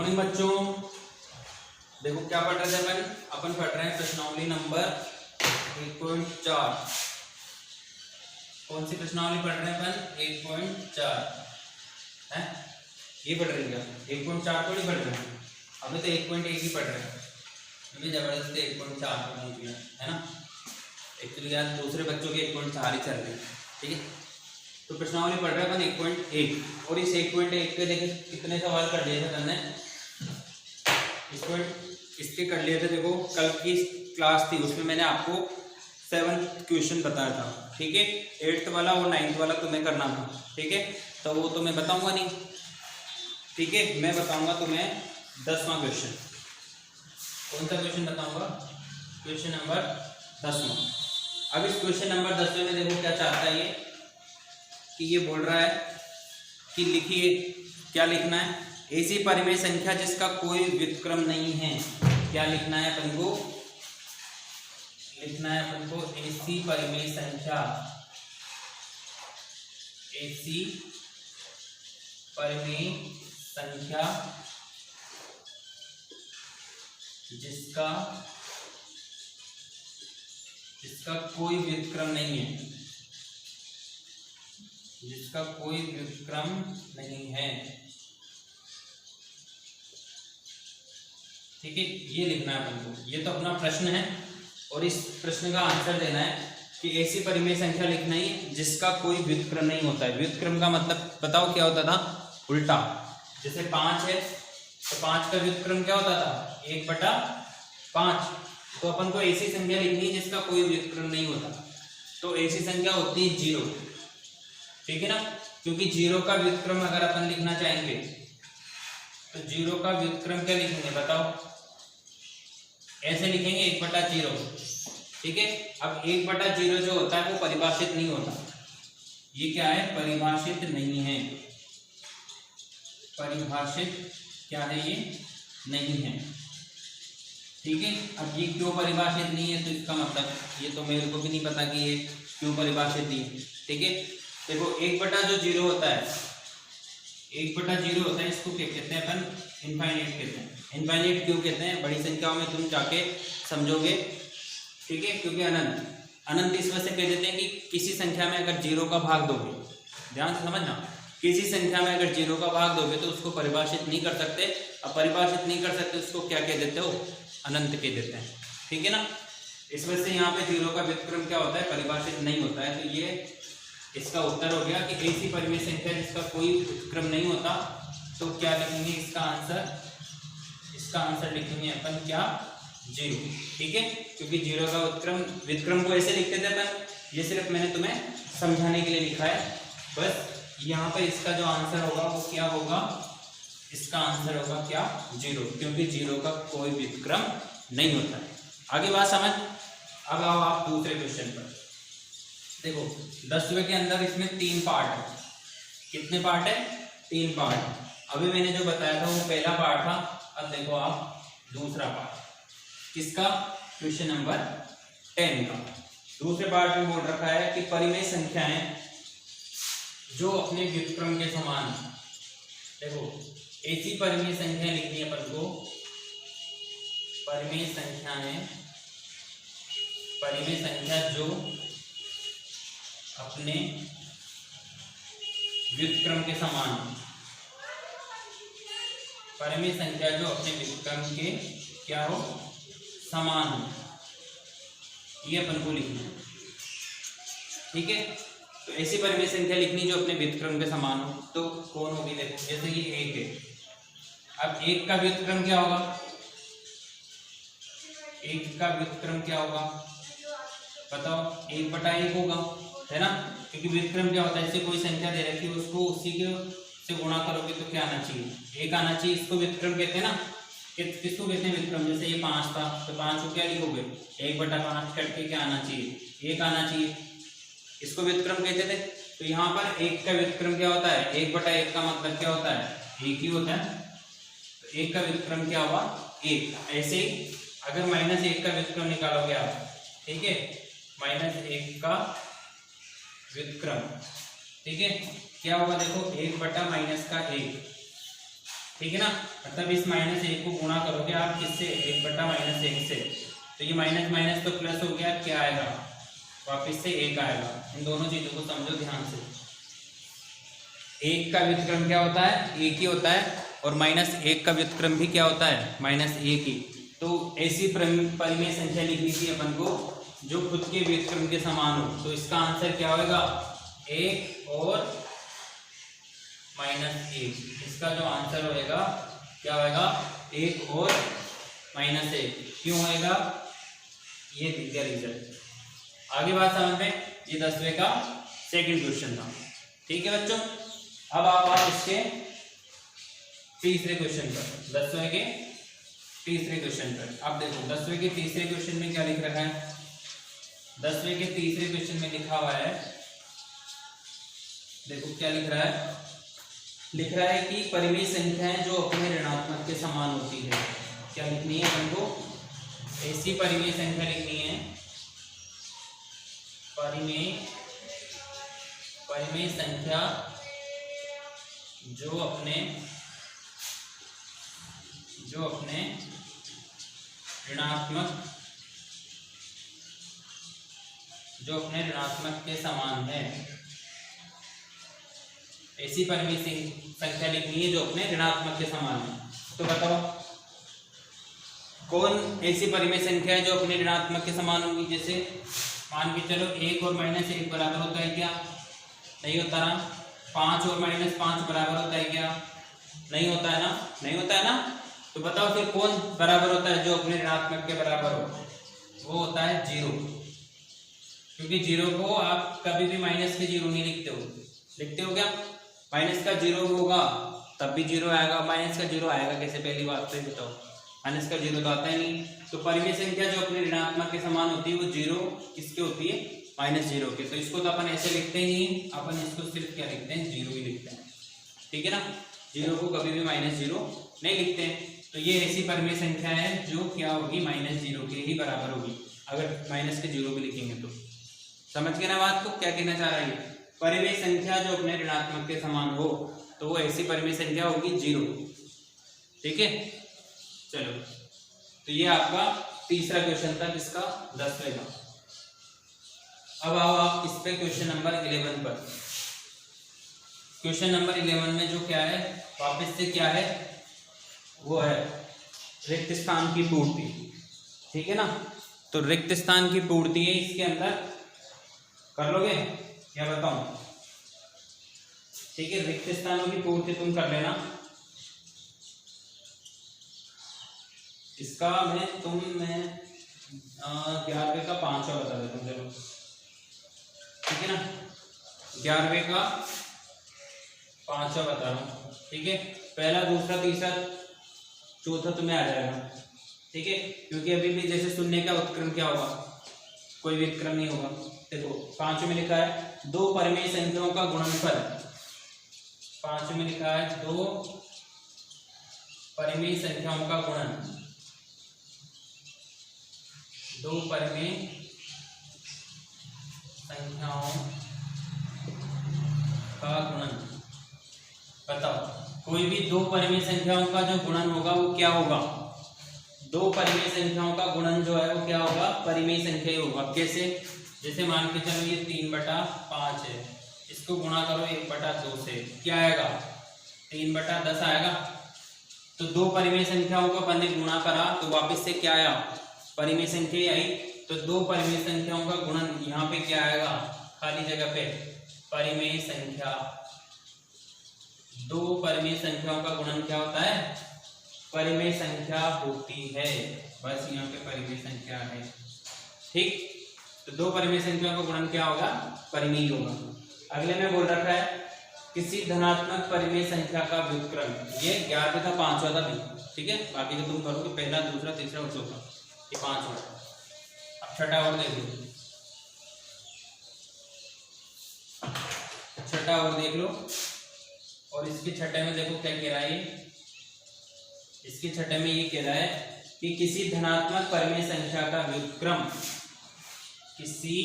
Morning बच्चों, देखो क्या पढ़ रहे थे अपन पढ़ रहे हैं प्रश्नावली नंबर 1.4। कौन सी प्रश्नावली पढ़ रहे हैं अपन? 1.4 है, ये पढ़ रहे हैं क्या? 1.4 तो नहीं पढ़ रहे हैं, अभी तो 1.1 ही पढ़ रहे हैं। अभी जबरदस्ती 1.4 पर पहुंच गया है ना। एक्चुअली यार दूसरे बच्चों के 1.4 ही चल रहे हैं, ठीक है। तो प्रश्नावली पढ़ रहे हैं अपन 1.1 और इस 1.1 पे देखे कितने सवाल कर लिए थे मैंने, इसके कर लिए थे। देखो कल की क्लास थी, उसमें मैंने आपको 7th क्वेश्चन बताया था, ठीक है। 8th वाला और 9th वाला तुम्हें करना था, ठीक है। तो वो तो मैं बताऊंगा नहीं, ठीक है। मैं बताऊंगा तुम्हें 10वां क्वेश्चन। कौन सा क्वेश्चन बताऊंगा? क्वेश्चन नंबर 10वां। अब इस क्वेश्चन नंबर 10वें में देखो क्या चाहता है ये, कि ये बोल रहा है कि लिखिए, क्या लिखना है? ऐसी परिमेय संख्या जिसका कोई व्युत्क्रम नहीं है। क्या लिखना है अपन को? लिखना है अपन को ऐसी परिमेय संख्या, ऐसी परिमेय संख्या जिसका कोई व्युत्क्रम नहीं है, जिसका कोई व्युत्क्रम नहीं है, ठीक है। ये लिखना है अपन को, ये तो अपना प्रश्न है और इस प्रश्न का आंसर देना है कि ऐसी परिमेय संख्या लिखना है जिसका कोई व्युत्क्रम नहीं होता है। व्युत्क्रम का मतलब बताओ क्या होता था? उल्टा। जैसे 5 है तो 5 का व्युत्क्रम क्या होता था? 1/5। तो अपन को ऐसी संख्या लिखनी है जिसका कोई व्युत्क्रम नहीं होता, तो ऐसी संख्या होती है 0, ठीक है ना। क्योंकि 0 का व्युत्क्रम अगर अपन लिखना चाहेंगे तो 0 का व्युत्क्रम क्या लिखेंगे बताओ? ऐसे लिखेंगे 1/0, ठीक है। अब 1/0 जो होता है वो परिभाषित नहीं होता। ये क्या है? परिभाषित नहीं है। परिभाषित क्या है? ये नहीं है, ठीक है। अब ये क्यों परिभाषित नहीं है, तो इसका मतलब ये तो मेरे को भी नहीं पता कि ये क्यों परिभाषित नहीं है, ठीक है। देखो 1/0 होता है, 1/0 होता है, इसको क्या कहते हैं अपन? इनफाइनाइट कहते हैं। इनफाइनाइट क्यों कहते हैं? बड़ी संख्याओं में तुम जाके समझोगे, ठीक है। क्योंकि अनंत इस वजह से कह देते हैं कि किसी संख्या में अगर 0 का भाग दोगे, ध्यान से समझना, किसी संख्या में अगर 0 का भाग दोगे तो उसको परिभाषित नहीं कर सकते। अब परिभाषित नहीं कर सकते उसको क्या कह देते हो? अनंत कह देते हैं, ठीक है ना। इस वजह से यहाँ पे 0 का व्युत्क्रम क्या होता है? परिभाषित नहीं होता है। तो ये इसका उत्तर हो गया कि ऐसी परिमेय संख्या जिसका कोई व्युत्क्रम नहीं होता। तो क्या लिखेंगे इसका आंसर? इसका आंसर लिखेंगे अपन क्या? 0, ठीक है। क्योंकि 0 का व्युत्क्रम को ऐसे लिखते थे अपन, ये सिर्फ मैंने तुम्हें समझाने के लिए लिखा है बस। यहाँ पे इसका जो आंसर होगा वो क्या होगा? इसका आंसर होगा क्या? 0, क्योंकि 0 का कोई व्युत्क्रम नहीं होता है। आगे बात समझ। अब आओ आप दूसरे क्वेश्चन पर। देखो 10वें के अंदर इसमें 3 पार्ट है। कितने पार्ट है? 3 पार्ट। अभी मैंने जो बताया था वो पहला पार्ट था। अब देखो आप दूसरा पार्ट किसका? क्वेश्चन नंबर 10 का। दूसरे पार्ट में बोल रखा है कि परिमेय संख्याएं जो अपने व्युत्क्रम के समान है। देखो ऐसी परिमेय संख्या लिखनी है अपन को। परिमेय संख्या जो अपने व्युत्क्रम के समान है। परिमेय संख्या जो अपने व्युत्क्रम के क्या हो? समान हो, ये अपन को लिखना है, ठीक है। तो ऐसी परिमेय संख्या लिखनी जो अपने व्युत्क्रम के समान हो। तो कौन होगी? देखो जैसे ये 1 है, अब 1 का व्युत्क्रम क्या होगा? 1 का व्युत्क्रम क्या होगा बताओ? 1/1 होगा, है ना। क्योंकि व्युत्क्रम क्या होता है? जैसे कोई संख्या दे रखी है उसको उसी के से गुणा करोगे तो क्या आना चाहिए? 1 आना चाहिए। इसको व्युत्क्रम कहते हैं ना। किसको कहते हैं व्युत्क्रम? जैसे ये 5 था तो 5 को क्या लिखोगे? 1/5 करके क्या आना चाहिए? 1 आना चाहिए। इसको व्युत्क्रम कहते थे। तो यहाँ पर 1 का व्युत्क्रम क्या होता है? 1/1 का मतलब क्या होता है? 1 ही होता है। तो 1 का व्युत्क्रम क्या हुआ? 1। ऐसे ही अगर -1 का व्युत्क्रम निकालोगे आप, ठीक है, -1 का व्युत्क्रम, ठीक है, क्या होगा? देखो 1/-1, ठीक है ना। मतलब इस -1 को गुणा करोगे आप किससे, 1/-1 से, तो ये माइनस माइनस तो प्लस हो गया, क्या आएगा वापस से 1 आएगा। इन दोनों चीजों को समझो ध्यान से। 1 का व्युत्क्रम क्या होता है, 1 ही होता है, और -1 का व्युत्क्रम भी क्या होता है, -1 ही। तो ऐसी परिमेय संख्या लिखनी थी अपन को जो खुद के व्युत्क्रम के समान हो। तो इसका आंसर क्या होगा, 1 और -1। इसका जो आंसर होएगा क्या होएगा, 1 और -1। क्यों होएगा, ये दिख गया रिजल्ट। आगे बात समझ में। ये 10वें का सेकंड क्वेश्चन था। ठीक है बच्चों, अब आप इसके तीसरे क्वेश्चन पर, 10वें के तीसरे क्वेश्चन पर। अब देखो 10वें के तीसरे क्वेश्चन में क्या लिख रखा है। 10वें के तीसरे क्वेश्चन में लिखा हुआ है, देखो क्या लिख रहा है। लिख रहा है कि परिमेय संख्याएं जो अपने ऋणात्मक के समान होती है। क्या लिखनी है हमको, ऐसी परिमेय संख्या लिखनी है, परिमेय संख्या जो अपने ऋणात्मक के समान है। ऐसी परिमेय संख्या लिखनी है जो अपने ऋणात्मक के समान है। तो बताओ कौन ऐसी परिमेय संख्या है जो अपने ऋणात्मक के समान होगी। जैसे मान के चलो 1 और -1 बराबर होता है क्या, नहीं होता ना। 5 और -5 बराबर होता है क्या, नहीं होता है ना, नहीं होता है ना। तो बताओ फिर कौन बराबर होता है जो अपने ऋणात्मक के बराबर हो, वो होता है 0। क्योंकि 0 को आप कभी भी माइनस के 0 नहीं लिखते हो, लिखते हो क्या, माइनस का 0 होगा तब भी 0 आएगा, माइनस का 0 आएगा कैसे, पहली बात तो बताओ, माइनस का 0 तो आता ही नहीं। तो परिमेय संख्या जो अपने ऋणात्मक के समान होती है वो 0 किसके होती है, -0 के। तो इसको तो अपन ऐसे लिखते ही नहीं, अपन इसको सिर्फ क्या लिखते हैं, 0 ही लिखते हैं। ठीक है ना, 0 को कभी भी -0 नहीं लिखते हैं। तो ये ऐसी परिमेय संख्या है जो क्या होगी, -0 के ही बराबर होगी। अगर माइनस के 0 भी लिखेंगे तो समझ गए ना बात को, क्या कहना चाह रही है। परिमेय संख्या जो अपने ऋणात्मक के समान हो तो वो ऐसी परिमेय संख्या होगी 0। ठीक है, चलो तो ये आपका तीसरा क्वेश्चन था जिसका 10वें का। अब आओ आप इस पे क्वेश्चन नंबर 11 पर। क्वेश्चन नंबर 11 में जो क्या है, वापस से क्या है, वो है रिक्त स्थान की पूर्ति। ठीक है ना, तो रिक्त स्थान की पूर्ति है, इसके अंदर कर लोगे क्या बताऊं। ठीक है, रिक्त स्थानों की पूर्ति तुम कर लेना। इसका मैं 11वें का 5वां बता देता हूँ, चलो ठीक है ना। 11वें का 5वां बता रहा हूँ। ठीक है, पहला दूसरा तीसरा चौथा तुम्हें आ जाएगा। ठीक है, क्योंकि अभी भी जैसे शून्य का उत्क्रम क्या होगा, कोई भी उत्क्रम नहीं होगा। देखो 5 में लिखा है 2 परिमेय संख्याओं का गुणनफल। 5 में लिखा है 2 परिमेय संख्याओं का गुणन, 2 परिमेय संख्याओं का गुणन। बताओ कोई भी 2 परिमेय संख्याओं का जो गुणन होगा वो क्या होगा, 2 परिमेय संख्याओं का गुणन जो है वो क्या होगा, परिमेय संख्या ही होगा। कैसे, जैसे मान के चलो ये 3/5 है, इसको गुणा करो 1/2 से, क्या आएगा 3/10 आएगा। तो 2 परिमेय संख्याओं को अपन ने गुणा करा तो वापस से क्या आया, परिमेय संख्या आई। तो 2 परिमेय संख्याओं का गुणन यहाँ पे क्या आएगा, खाली जगह पे परिमेय संख्या। 2 परिमेय संख्याओं का गुणन क्या होता है, परिमेय संख्या होती है। बस यहाँ पे परिमेय संख्या है। ठीक, तो 2 परिमेय संख्याओं का गुणन क्या होगा, परिमेय होगा। अगले में बोल रखा है किसी धनात्मक परिमेय संख्या का व्युत्क्रम। ये 11वें का 5वां था भी। ठीक है, बाकी जो तुम करोगे पहला दूसरा तीसरा और चौथा, ये 5वां। अब छठा और देख लो, छठा और देख लो। और इसके छठे में देखो क्या कह रहा है, इसके छठे में ये कह रहा है कि किसी धनात्मक परिमेय संख्या का व्युत्क्रम, किसी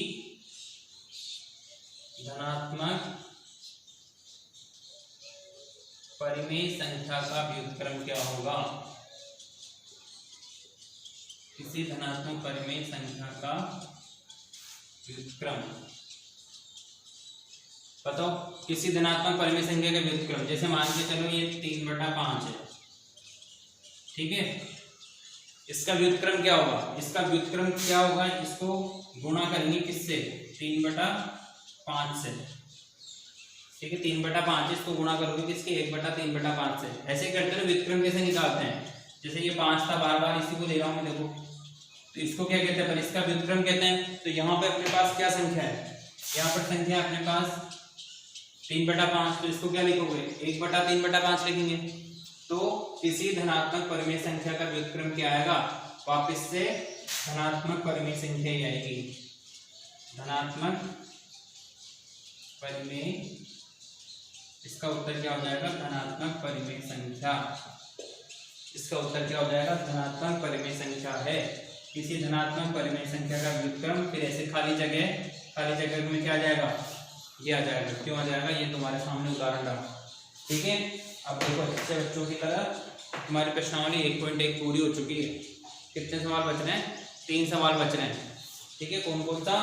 धनात्मक परिमेय संख्या का व्युत्क्रम क्या होगा? किसी धनात्मक परिमेय संख्या का व्युत्क्रम बताओ। किसी धनात्मक परिमेय संख्या का व्युत्क्रम, जैसे मान के चलो ये 3/5 है, ठीक है, इसका व्युत्क्रम क्या होगा? इसका व्युत्क्रम क्या होगा? इसको गुणा करेंगे किससे? 3/5 से, ठीक है, 3/5 इसको गुणा करोगे किसके? 1/3/5 से। ऐसे करते हैं व्युत्क्रम कैसे निकालते हैं? जैसे ये 5 था, बार बार इसी को ले रहा हूं मैं, देखो, तो इसको क्या कहते हैं? पर इसका व्युत्क्रम कहते हैं। तो यहाँ पे अपने पास क्या संख्या है? यहाँ पर संख्या अपने पास 3/5, तो इसको क्या लिखोगे? 1/3/5 लिखेंगे। तो किसी धनात्मक परिमेय संख्या का व्युत्क्रम क्या आएगा? वापस से धनात्मक परिमेय संख्या ही आएगी। धनात्मक परिमेय, इसका उत्तर क्या हो जाएगा? धनात्मक परिमेय संख्या। इसका उत्तर क्या हो जाएगा? धनात्मक परिमेय संख्या है। किसी धनात्मक परिमेय संख्या का व्युत्क्रम, फिर ऐसे खाली जगह में क्या आ जाएगा? ये आ जाएगा। क्यों आ जाएगा? ये तुम्हारे सामने उदाहरण रहा, ठीक है। अब देखो, अच्छे बच्चों की तरह तुम्हारी प्रश्नावली 1.1 पूरी हो चुकी है। कितने सवाल बच रहे हैं? 3 सवाल बच रहे हैं, ठीक है। कौन कौन सा?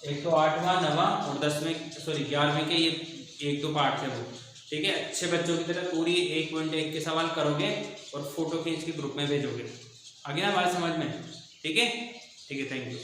एक तो 8वां, 9वां और 11वें के ये 1-2 पार्ट थे वो, ठीक है। अच्छे बच्चों की तरह पूरी 1.1 के सवाल करोगे और फोटो खींच के ग्रुप में भेजोगे। आ गया ना बात समझ में? ठीक है, ठीक है, थैंक यू।